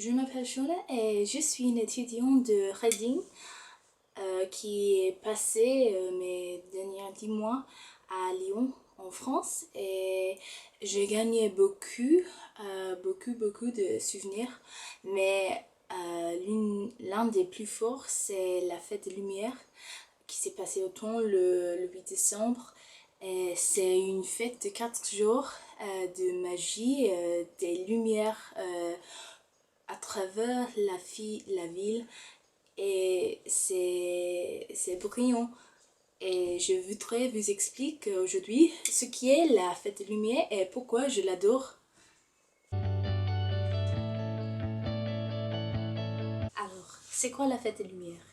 Je m'appelle Shona et je suis une étudiante de Reading qui est passée mes derniers 10 mois à Lyon en France et j'ai gagné beaucoup de souvenirs, mais l'un des plus forts c'est la fête des Lumières qui s'est passée au temps le 8 décembre. Et c'est une fête de 4 jours de magie, des lumières à travers la ville et c'est brillant. Et je voudrais vous expliquer aujourd'hui ce qui est la fête des Lumières et pourquoi je l'adore. Alors, c'est quoi la fête des Lumières?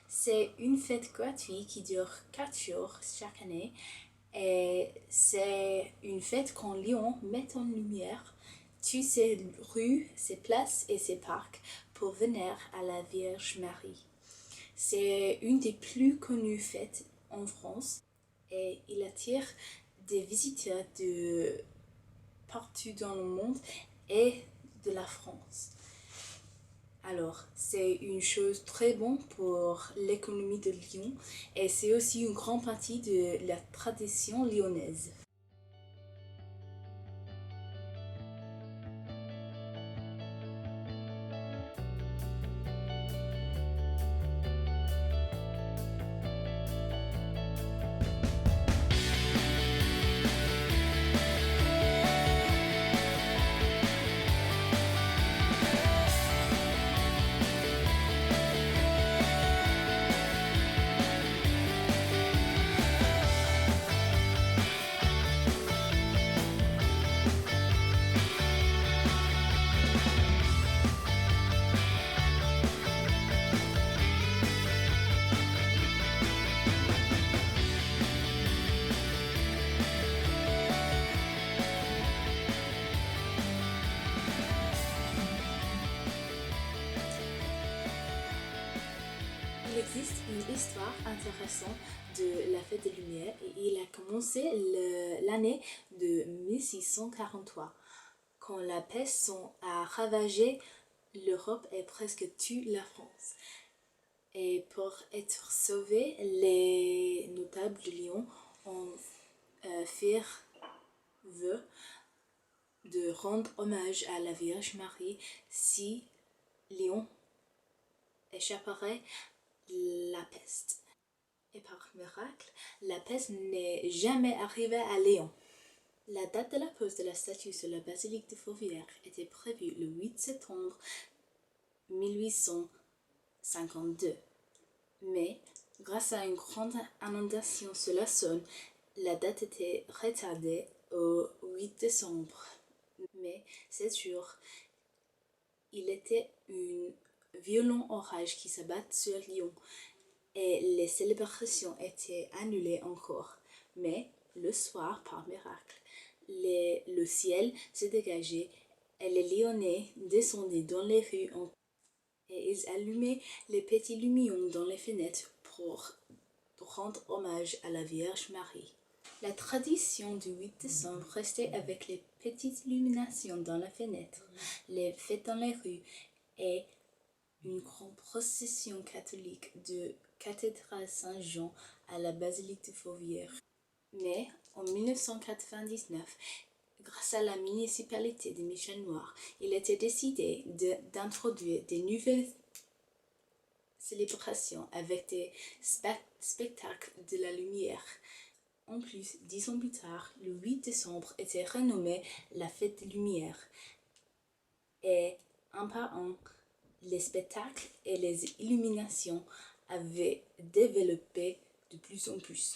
C'est une fête gratuite qui dure 4 jours chaque année et c'est une fête quand Lyon met en lumière toutes ses rues, ses places et ses parcs pour venir à la Vierge Marie. C'est une des plus connues fêtes en France et il attire des visiteurs de partout dans le monde et de la France. Alors, c'est une chose très bonne pour l'économie de Lyon et c'est aussi une grande partie de la tradition lyonnaise. Il existe une histoire intéressante de la fête des Lumières et il a commencé l'année de 1643 quand la peste a ravagé l'Europe et presque toute la France. Et pour être sauvés, les notables de Lyon ont fait vœu de rendre hommage à la Vierge Marie si Lyon échapperait la peste. Et par miracle, la peste n'est jamais arrivée à Lyon. La date de la pose de la statue sur la basilique de Fourvière était prévue le 8 septembre 1852. Mais, grâce à une grande inondation sur la Saône, la date était retardée au 8 décembre. Mais ce jour, il était un violent orage qui s'abattait sur Lyon et les célébrations étaient annulées encore. Mais le soir, par miracle, le ciel se dégageait et les Lyonnais descendaient dans les rues et ils allumaient les petits lumions dans les fenêtres pour rendre hommage à la Vierge Marie. La tradition du 8 décembre restait avec les petites illuminations dans la fenêtre, les fêtes dans les rues et une grande procession catholique de cathédrale Saint-Jean à la basilique de Fourvière. Mais en 1999, grâce à la municipalité de Michel Noir, il était décidé d'introduire des nouvelles célébrations avec des spectacles de la lumière. En plus, 10 ans plus tard, le 8 décembre était renommé la fête des Lumières. Et un par un, les spectacles et les illuminations avaient développé de plus en plus.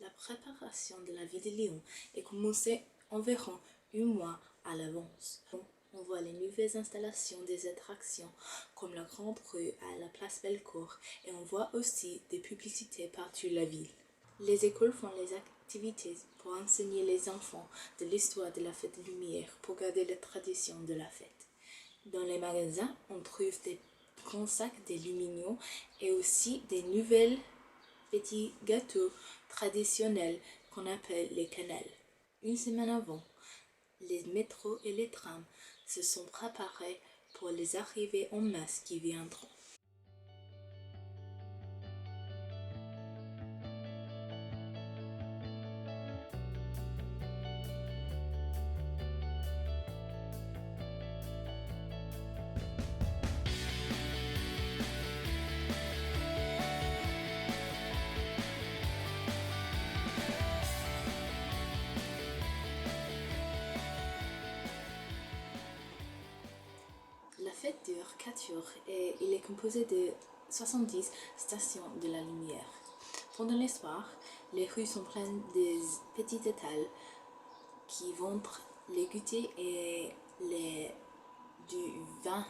La préparation de la ville de Lyon est commencée environ un mois à l'avance. On voit les nouvelles installations des attractions comme la Grande Rue à la place Bellecour et on voit aussi des publicités partout la ville. Les écoles font les activités pour enseigner les enfants de l'histoire de la fête des Lumières pour garder les traditions de la fête. Dans les magasins, on trouve des grands sacs d'aluminium et aussi des nouvelles petits gâteaux traditionnels qu'on appelle les cannelles. Une semaine avant, les métros et les trams se sont préparés pour les arrivées en masse qui viendront. La fête dure 4 jours et il est composé de 70 stations de la lumière. Pendant les soirs, les rues sont pleines de petits étals qui vendent les goûters et du vin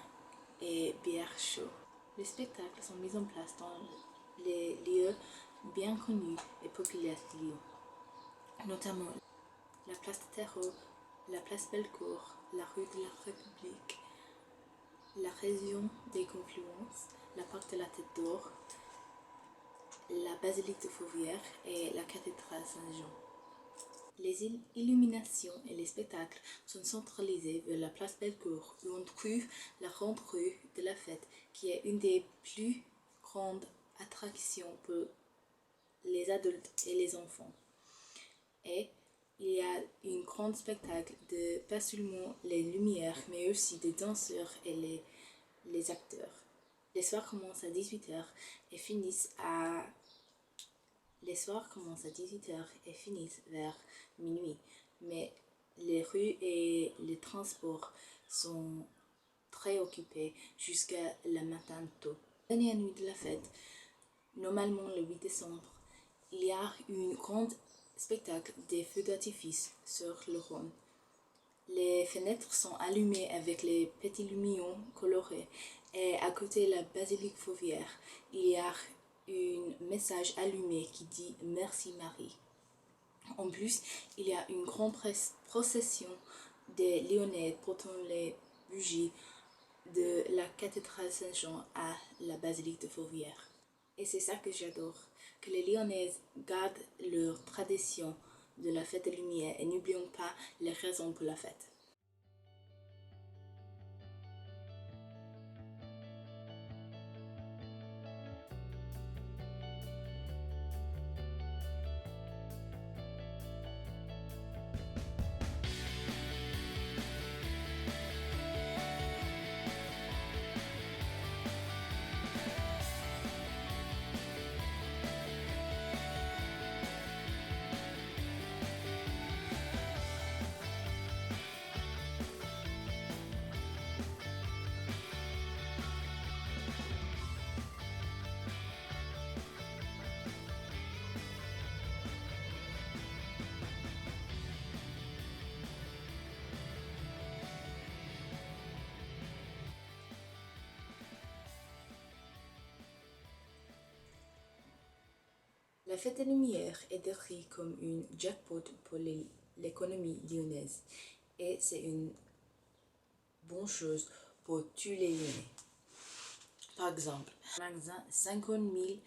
et bière chaud. Les spectacles sont mis en place dans les lieux bien connus et populaires de Lyon, notamment la place de Terreau, la place Bellecour, la rue de la République, la région des Confluences, la porte de la Tête d'Or, la basilique de Fourvière et la cathédrale Saint-Jean. Les illuminations et les spectacles sont centralisés vers la place Bellecour où on trouve la grande rue de la fête qui est une des plus grandes attractions pour les adultes et les enfants. Et il y a un grand spectacle de pas seulement les lumières mais aussi des danseurs et les acteurs. Les soirs commencent à 18h et finissent à Les soirs commencent à 18h et finissent vers minuit, mais les rues et les transports sont très occupés jusqu'à le matin tôt. La dernière nuit de la fête, normalement le 8 décembre, il y a un grand spectacle des feux d'artifice sur le Rhône. Les fenêtres sont allumées avec les petits lumions colorés et à côté de la basilique Fourvière, il y a un message allumé qui dit Merci Marie. En plus, il y a une grande procession des Lyonnais portant les bougies de la cathédrale Saint-Jean à la basilique de Fourvière. Et c'est ça que j'adore, que les Lyonnaises gardent leur tradition de la fête des Lumières et n'oublions pas les raisons pour la fête. La fête des Lumières est décrite comme une jackpot pour l'économie lyonnaise et c'est une bonne chose pour tous les Lyonnais. Par exemple, un magasin 50 000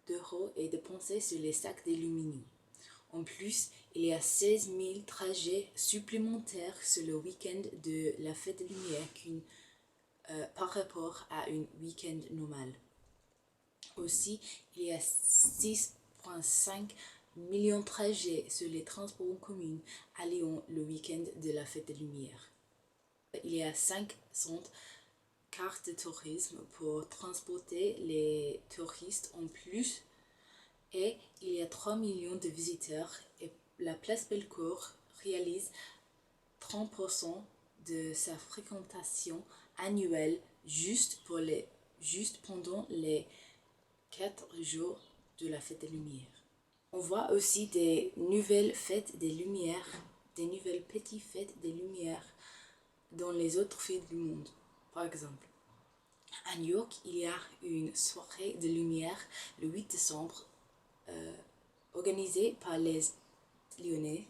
d'euros est dépensé sur les sacs d'aluminium. En plus, il y a 16 000 trajets supplémentaires sur le week-end de la fête des Lumières par rapport à un week-end normal. Aussi, il y a 6,5 millions de trajets sur les transports en commun à Lyon le week-end de la fête des Lumières. Il y a 500 cartes de tourisme pour transporter les touristes en plus et il y a 3 millions de visiteurs et la place Bellecour réalise 30% de sa fréquentation annuelle juste pendant les 4 jours de la fête des Lumières. On voit aussi des nouvelles fêtes des Lumières, des nouvelles petites fêtes des Lumières dans les autres villes du monde. Par exemple, à New York, il y a une soirée de lumière le 8 décembre organisée par les Lyonnais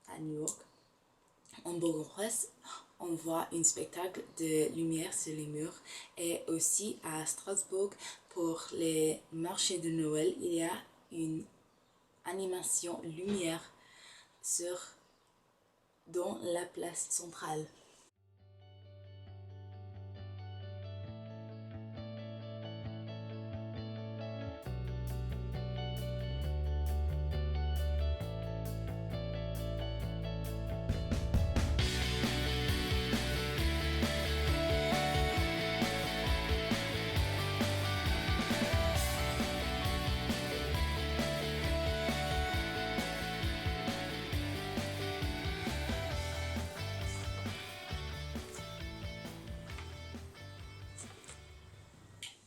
à New York. En Bourg-en-Bresse, on voit un spectacle de lumière sur les murs et aussi à Strasbourg pour les marchés de Noël, il y a une animation lumière sur dans la place centrale.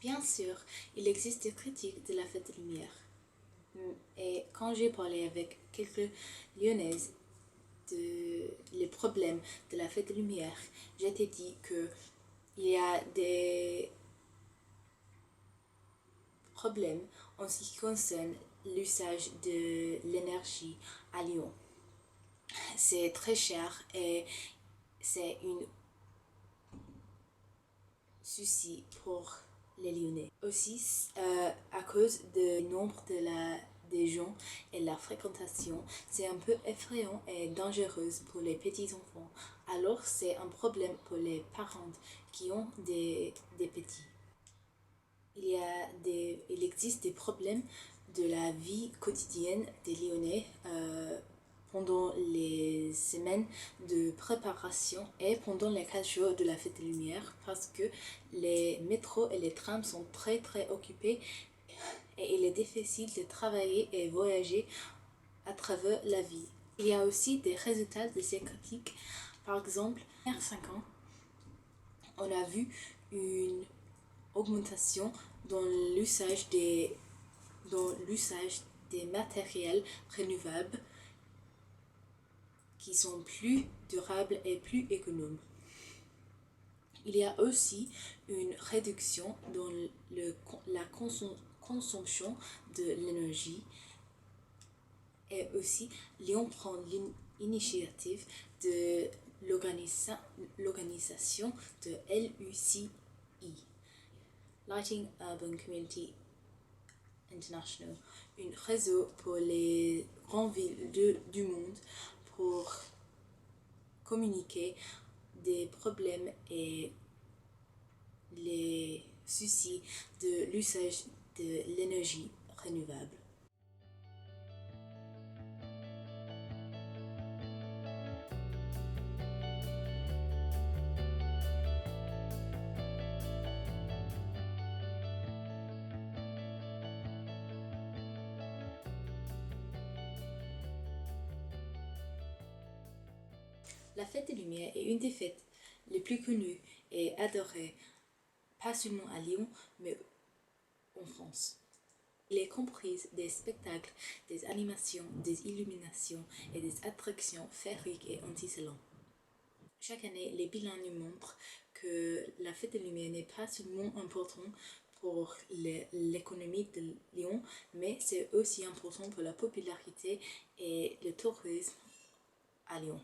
Bien sûr, il existe des critiques de la fête de lumière. Et quand j'ai parlé avec quelques Lyonnaises les problèmes de la fête de lumière, j'ai dit que il y a des problèmes en ce qui concerne l'usage de l'énergie à Lyon. C'est très cher et c'est un souci pour les Lyonnais. Aussi, à cause du nombre des gens et la fréquentation, c'est un peu effrayant et dangereux pour les petits-enfants. Alors, c'est un problème pour les parents qui ont des petits. Il existe des problèmes de la vie quotidienne des Lyonnais pendant les semaines de préparation et pendant les 4 jours de la fête des Lumières parce que les métros et les trams sont très très occupés et il est difficile de travailler et voyager à travers la ville. Il y a aussi des résultats de ces critiques. Par exemple, il y a 5 ans, on a vu une augmentation dans dans l'usage des matériels renouvelables qui sont plus durables et plus économes. Il y a aussi une réduction dans la consommation de l'énergie et aussi Lyon prend l'initiative de l'organisation de LUCI, Lighting Urban Community International, un réseau pour les grandes villes du monde pour communiquer des problèmes et les soucis de l'usage de l'énergie renouvelable. La fête des Lumières est une des fêtes les plus connues et adorées, pas seulement à Lyon, mais en France. Il est comprise des spectacles, des animations, des illuminations et des attractions féeriques et anti-salons. Chaque année, les bilans nous montrent que la fête des Lumières n'est pas seulement importante pour l'économie de Lyon, mais c'est aussi important pour la popularité et le tourisme à Lyon.